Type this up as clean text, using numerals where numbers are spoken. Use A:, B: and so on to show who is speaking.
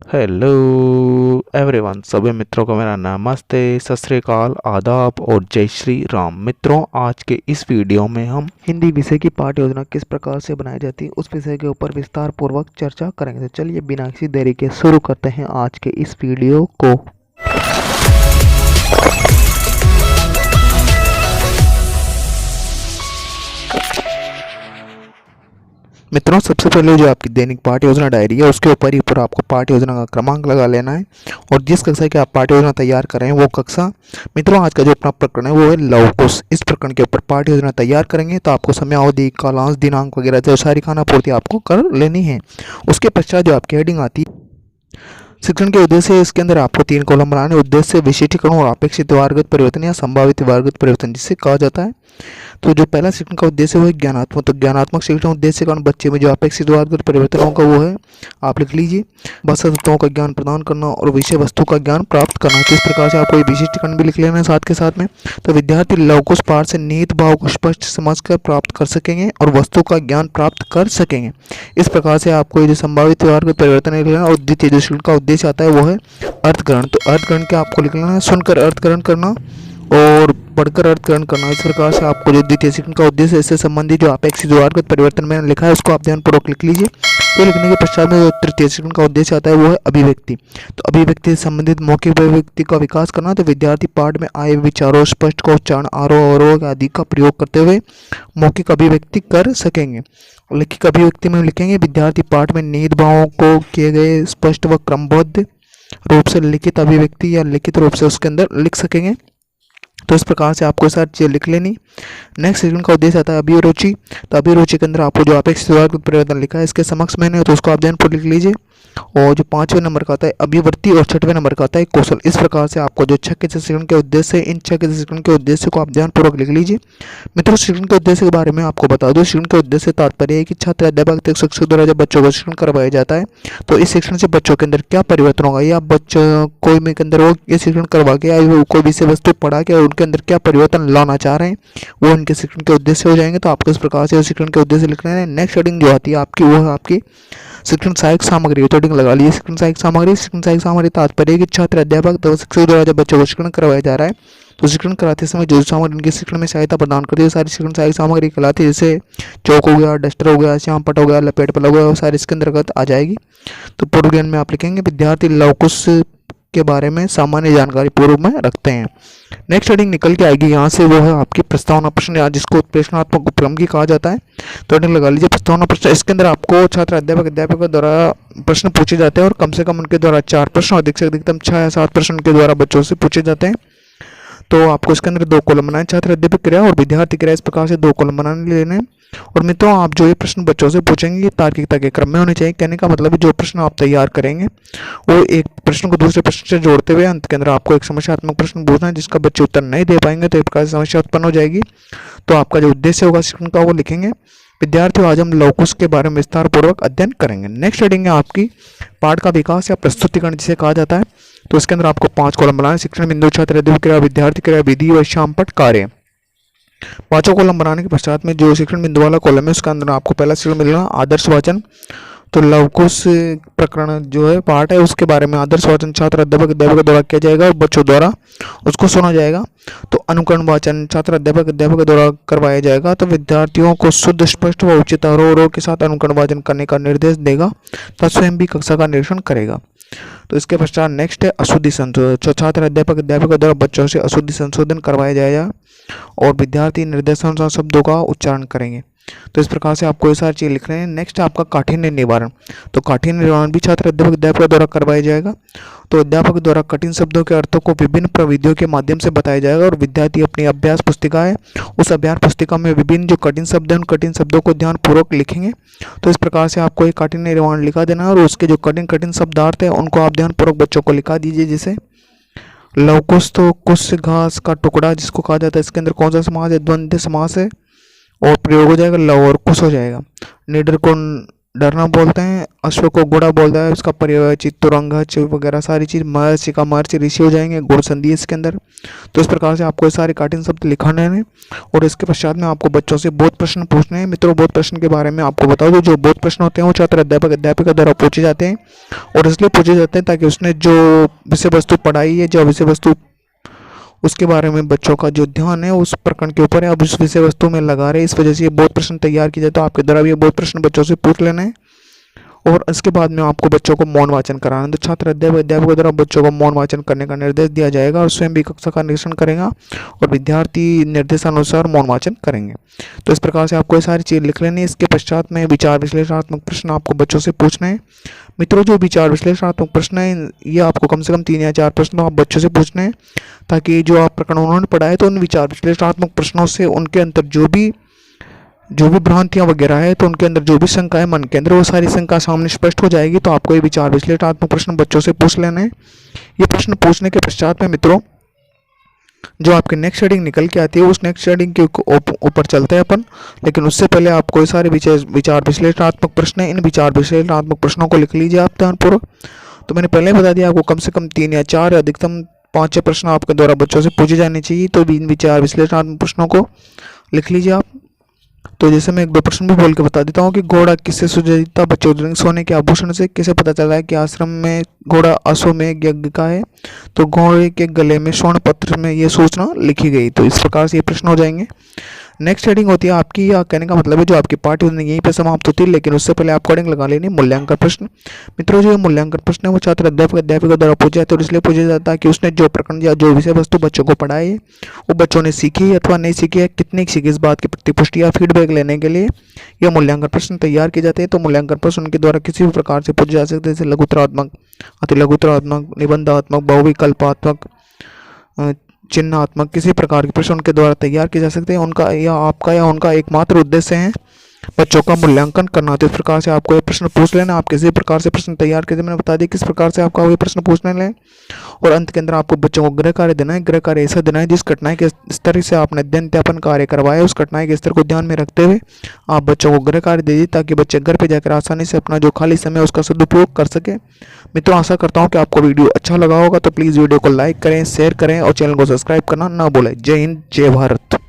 A: Hello everyone, सभी मित्रों को मेरा नमस्ते, सत श्री अकाल, आदाब और जय श्री राम। मित्रों, आज के इस वीडियो में हम हिंदी विषय की पाठ्य योजना किस प्रकार से बनाई जाती है उस विषय के ऊपर विस्तार पूर्वक चर्चा करेंगे। तो चलिए बिना किसी देरी के शुरू करते हैं आज के इस वीडियो को। मित्रों, सबसे पहले जो आपकी दैनिक पाठ्य योजना डायरी है उसके ऊपर ही पर आपको पाठ्य योजना का क्रमांक लगा लेना है और जिस कक्षा की आप पाठ्य योजना तैयार कर रहे हैं वो कक्षा। मित्रों, आज का जो अपना प्रकरण है वो है लव कुश। इस प्रकरण के ऊपर पाठ्य योजना तैयार करेंगे तो आपको समयावधि, कालांश, दिनांक वगैरह जो सारी खाना पूर्ति आपको कर लेनी है। उसके पश्चात जो आपकी हेडिंग आती है शिक्षण के उद्देश्य, इसके अंदर आपको 3 कॉलम बनाने। उद्देश्य, विशिष्टीकरण और अपेक्षित वारगत परिवर्तन या संभावित वारगत परिवर्तन जिसे कहा जाता है। तो जो पहला शिक्षण का उद्देश्य वो है ज्ञानात्मक। तो ज्ञानात्मक शिक्षण उद्देश्य के कारण बच्चे में जो अपेक्षित वारगत परिवर्तन होगा वो है, आप लिख लीजिए, भाषा तत्वों का ज्ञान प्रदान करना और विषय वस्तु का ज्ञान प्राप्त करना। तो इस प्रकार से आपको ये विशिष्टीकरण भी लिख लेना है साथ के साथ में। तो विद्यार्थी लवकुश पाठ से निहित भाव को स्पष्ट समझकर प्राप्त कर सकेंगे और वस्तु का ज्ञान प्राप्त कर सकेंगे। इस प्रकार से आपको ये जो संभावित वारगत परिवर्तन लिख लेना। और द्वितीय जो शिक्षण का उद्देश्य आता है वो है अर्थग्रहण। तो अर्थग्रहण के आपको लिख लेना है, सुनकर अर्थग्रहण करना और पढ़कर अर्थग्रहण करना। इस प्रकार से आपको जो द्वितीय शिक्षण का उद्देश्य इससे संबंधित जो अपेक्षित वारगत परिवर्तन मैंने लिखा है उसको आप ध्यानपूर्वक लिख लीजिए। तो लिखने के पश्चात में जो तृतीय शिक्षण का उद्देश्य आता है वो है अभिव्यक्ति। तो अभिव्यक्ति से संबंधित मौखिक अभिव्यक्ति का विकास करना। तो विद्यार्थी पाठ में आए विचारों, स्पष्ट का उच्चारण, आरोह अवरोह आदि का प्रयोग करते हुए मौखिक अभिव्यक्ति कर सकेंगे। लिखित अभिव्यक्ति में लिखेंगे, विद्यार्थी पाठ में निहित भावों को किए गए स्पष्ट व क्रमबद्ध रूप से लिखित अभिव्यक्ति या लिखित रूप से उसके अंदर लिख सकेंगे। तो इस प्रकार से आपको सारी चीज़ें लिख लेनी। नेक्स्ट सेक्शन का उद्देश्य आता है अभिरुचि। तो अभिरुचि के अंदर आपको जो अपेक्षित वारगत परिवर्तन लिखा है इसके समक्ष मैंने, तो उसको आप ध्यानपूर्वक लिख लीजिए। और जो 5वें नंबर का आता है अभिवृत्ति और 6वें नंबर का आता है कौशल। इस प्रकार से आपको जो 6 के शिक्षण के उद्देश्य है इन 6 के शिक्षण के उद्देश्य को आप ध्यानपूर्वक लिख लीजिए। मित्रों, शिक्षण के उद्देश्य के बारे में आपको बता दो। शिक्षण के उद्देश्य तात्पर्य है कि छात्र, अध्यापक, शिक्षक द्वारा जब बच्चों को शिक्षण करवाया जाता है तो इस शिक्षण से बच्चों के अंदर क्या परिवर्तन होगा या बच्चों कोई में के अंदर वो ये शिक्षण करवा के या कोई विषय वस्तु पढ़ा के और उनके अंदर क्या परिवर्तन लाना चाह रहे हैं वो उनके शिक्षण के उद्देश्य हो जाएंगे। तो आपको इस प्रकार से शिक्षण के उद्देश्य लिखने हैं। नेक्स्ट हेडिंग जो आती है आपकी वो है आपकी शिक्षण सहायक सामग्री। तो हेडिंग लगा लीजिए शिक्षण सहायक सामग्री। शिक्षण सहायक सामग्री तात्पर्य है कि छात्र, अध्यापक तो शिक्षक द्वारा जब बच्चों को शिक्षण करवाया जा रहा है तो शिक्षण कराते समय जो सामग्री उनके शिक्षण में सहायता प्रदान करती है सारी शिक्षण सहायक सामग्री कहलाती है। जैसे चौक हो गया, डस्टर हो गया, श्याम पट हो गया, लपेट पल हो गया, वो सारी इसके अंतर्गत आ जाएगी। तो पूर्व ज्ञान में आप लिखेंगे विद्यार्थी लवकुश के बारे में सामान्य जानकारी पूर्व में रखते हैं। नेक्स्ट हेडिंग निकल के आएगी यहाँ से, वो है आपकी प्रस्तावना प्रश्न या जिसको उत्प्रेषणात्मक उपक्रम कहा जाता है। तो हेडिंग लगा लीजिए प्रस्तावना प्रश्न। इसके अंदर आपको छात्र, अध्यापक द्वारा प्रश्न पूछे जाते हैं और कम से कम उनके द्वारा 4 प्रश्न और अधिक से अधिकतम 6 या 7 प्रश्न उनके द्वारा बच्चों से पूछे जाते हैं। तो आपको इसके अंदर 2 कॉलम बनाए, छात्र अध्यापक क्रिया और विद्यार्थी क्रिया। इस प्रकार से 2 कॉलम बनाने लेने। और मित्रों, आप जो ये प्रश्न बच्चों से पूछेंगे ये तार्किकता के क्रम में होने चाहिए। कहने का मतलब है जो प्रश्न आप तैयार करेंगे वो एक प्रश्न को दूसरे प्रश्न से जोड़ते हुए अंत के अंदर आपको एक समस्यात्मक प्रश्न पूछना है जिसका बच्चे उत्तर नहीं दे पाएंगे तो एक प्रकार से समस्या उत्पन्न हो जाएगी। तो आपका जो उद्देश्य होगा शिक्षण का वो लिखेंगे। विद्यार्थियों, आज हम लवकुश के बारे में विस्तार पूर्वक अध्ययन करेंगे। नेक्स्ट हेडिंग है आपकी पाठ का विकास या प्रस्तुतिकरण जिसे कहा जाता है। तो इसके अंदर आपको 5 कॉलम बनाने। शिक्षण बिंदु, छात्र अध्यापक क्रिया, विद्यार्थी क्रिया, विधि व श्यामपट कार्य। 5 कॉलम बनाने के पश्चात में जो शिक्षण बिंदु वाला कॉलम है उसके अंदर आपको पहला शिक्षण मिलेगा आदर्श वाचन। तो लवकुश प्रकरण जो है पाठ है उसके बारे में आदर्श वाचन छात्र, अध्यापक द्वारा किया जाएगा और बच्चों द्वारा उसको सुना जाएगा। तो अनुकरण वाचन छात्र, अध्यापक द्वारा करवाया जाएगा। तो विद्यार्थियों को शुद्ध, स्पष्ट व उचित आरोह के साथ अनुकरण वाचन करने का निर्देश देगा तथा स्वयं भी कक्षा का निरीक्षण करेगा। तो इसके पश्चात नेक्स्ट है अशुद्धि संशोधन। छात्र, अध्यापक द्वारा बच्चों से अशुद्धि संशोधन करवाया जाएगा और विद्यार्थी निर्देशानुसार शब्दों का उच्चारण करेंगे। तो इस प्रकार से आपको ये सारी चीज़ लिख रहे हैं। नेक्स्ट है आपका काठिन्य निवारण। तो काठिन्य निवारण भी छात्र, अध्यापक द्वारा करवाया जाएगा। तो अध्यापक द्वारा कठिन शब्दों के अर्थों को विभिन्न प्रविधियों के माध्यम से बताया जाएगा और विद्यार्थी अपनी अभ्यास पुस्तिका है उस अभ्यास पुस्तिका में विभिन्न जो कठिन शब्द हैं उन कठिन शब्दों को ध्यानपूर्वक लिखेंगे। तो इस प्रकार से आपको एक काठिन्य निवारण लिखा देना है और उसके जो कठिन शब्दार्थ है उनको आप ध्यानपूर्वक बच्चों को लिखा दीजिए। जैसे लवकुश, तो कुश घास का टुकड़ा जिसको कहा जाता है, इसके अंदर कौन सा समास है, द्वंद्व समास है और प्रयोग हो जाएगा लव और कुश हो जाएगा। निडर को डरना बोलते हैं, अश्व को घोड़ा बोलता है, उसका पर्यायवाची तुरंगच वगैरह सारी चीज़, महर्षि का महर्षि ऋषि हो जाएंगे, गुण संधि इसके अंदर। तो इस प्रकार से आपको ये सारे कठिन शब्द लिखाने हैं और इसके पश्चात में आपको बच्चों से बहुत प्रश्न पूछने हैं। मित्रों, बहुत प्रश्न के बारे में आपको बता दूं, जो बहुत प्रश्न होते हैं वो छात्र अध्यापक अध्यापिका द्वारा पूछे जाते हैं और इसलिए पूछे जाते हैं ताकि उसने जो विषय वस्तु पढ़ाई है, जो विषय वस्तु उसके बारे में बच्चों का जो ध्यान है उस प्रकरण के ऊपर है, अब उस विषय वस्तु में लगा रहे, इस वजह से ये बहुत प्रश्न तैयार किए जाए। तो आपके द्वारा भी ये बहुत प्रश्न बच्चों से पूछ लेना है और इसके बाद में आपको बच्चों को मौन वाचन कराना है। तो छात्र अध्यापकों द्वारा बच्चों को मौन वाचन करने का निर्देश दिया जाएगा और स्वयं भी कक्षा का निरीक्षण करेगा और विद्यार्थी निर्देशानुसार मौन वाचन करेंगे। तो इस प्रकार से आपको ये सारी चीज़ लिख लेनी है। इसके पश्चात में विचार विश्लेषणात्मक प्रश्न आपको बच्चों से पूछना है। मित्रों, जो विचार विश्लेषणात्मक प्रश्न है ये आपको कम से कम 3 या 4 प्रश्न आप बच्चों से पूछने हैं ताकि जो आप प्रकरण उन्होंने पढ़ा है तो उन विचार विश्लेषणात्मक प्रश्नों से उनके अंदर जो भी भ्रांतियां वगैरह है तो उनके अंदर जो भी शंका है मन के अंदर वो सारी शंका सामने स्पष्ट हो जाएगी। तो आपको ये विचार विश्लेषणात्मक प्रश्न बच्चों से पूछ लेना है। ये प्रश्न पूछने के पश्चात में मित्रों जो आपकी नेक्स्ट हेडिंग निकल के आती है उस नेक्स्ट हेडिंग के ऊपर चलते हैं अपन, लेकिन उससे पहले आपको ये सारे विचार विश्लेषणात्मक प्रश्न है, इन विचार विश्लेषणात्मक प्रश्नों को लिख लीजिए आप ध्यानपूर्वक। तो मैंने पहले बता दिया आपको कम से कम 3 या 4 अधिकतम 5-6 प्रश्न आपके द्वारा बच्चों से पूछे जाने चाहिए। तो इन विचार विश्लेषणात्मक प्रश्नों को लिख लीजिए आप। तो जैसे मैं 1-2 प्रश्न भी बोल के बता देता हूँ कि घोड़ा किससे सुजता बच्चों सोने के आभूषण से। कैसे पता चला है कि आश्रम में घोड़ा अश्वमेध यज्ञ का है? तो घोड़े के गले में स्वर्ण पत्र में ये सूचना लिखी गई। तो इस प्रकार से ये प्रश्न हो जाएंगे। नेक्स्ट हेडिंग होती है आपकी, या कहने का मतलब है जो आपकी पार्ट यहीं पे समाप्त होती है, लेकिन उससे पहले आपको हेडिंग लगा लेनी मूल्यांकन प्रश्न। मित्रों, जो मूल्यांकन प्रश्न है वो छात्र अध्यापक अध्यापिका द्वारा पूछे जाते हैं और इसलिए पूछा जाता है कि उसने जो प्रकरण या जो विषय वस्तु बच्चों को पढ़ाई है वो बच्चों ने सीखी है अथवा नहीं सीखी है, कितनी सीखी, इस बात की प्रतिपुष्टि या फीडबैक लेने के लिए यह मूल्यांकन प्रश्न तैयार किए जाते हैं। तो मूल्यांकन प्रश्न उनके द्वारा किसी भी प्रकार से पूछे जा सकते हैं, जैसे लघुतरात्मक, अति लघुतरात्मक, निबंधात्मक, बहुविकल्पात्मक, चिन्हात्मक, किसी प्रकार के प्रश्न उनके द्वारा तैयार किए जा सकते हैं। उनका या आपका या उनका एकमात्र उद्देश्य है बच्चों का मूल्यांकन करना। तो इस प्रकार से आपको ये प्रश्न पूछ लेना। आप किसी प्रकार से प्रश्न तैयार कीजिए, मैंने बता दिया किस प्रकार से आपका ये प्रश्न पूछने लें। और अंत के अंदर आपको बच्चों को गृह कार्य देना है। गृह कार्य ऐसा देना है जिस घटना के स्तर से आपने अध्ययन अध्यापन कार्य करवाया उस घटना के स्तर को ध्यान में रखते हुए आप बच्चों को गृह कार्य दे दीजिए ताकि बच्चे घर पर जाकर आसानी से अपना जो खाली समय है उसका सदुपयोग कर सके। मित्रों, आशा करता हूँ कि आपको वीडियो अच्छा लगा होगा। तो प्लीज़ वीडियो को लाइक करें, शेयर करें और चैनल को सब्सक्राइब करना ना भूलें। जय हिंद, जय भारत।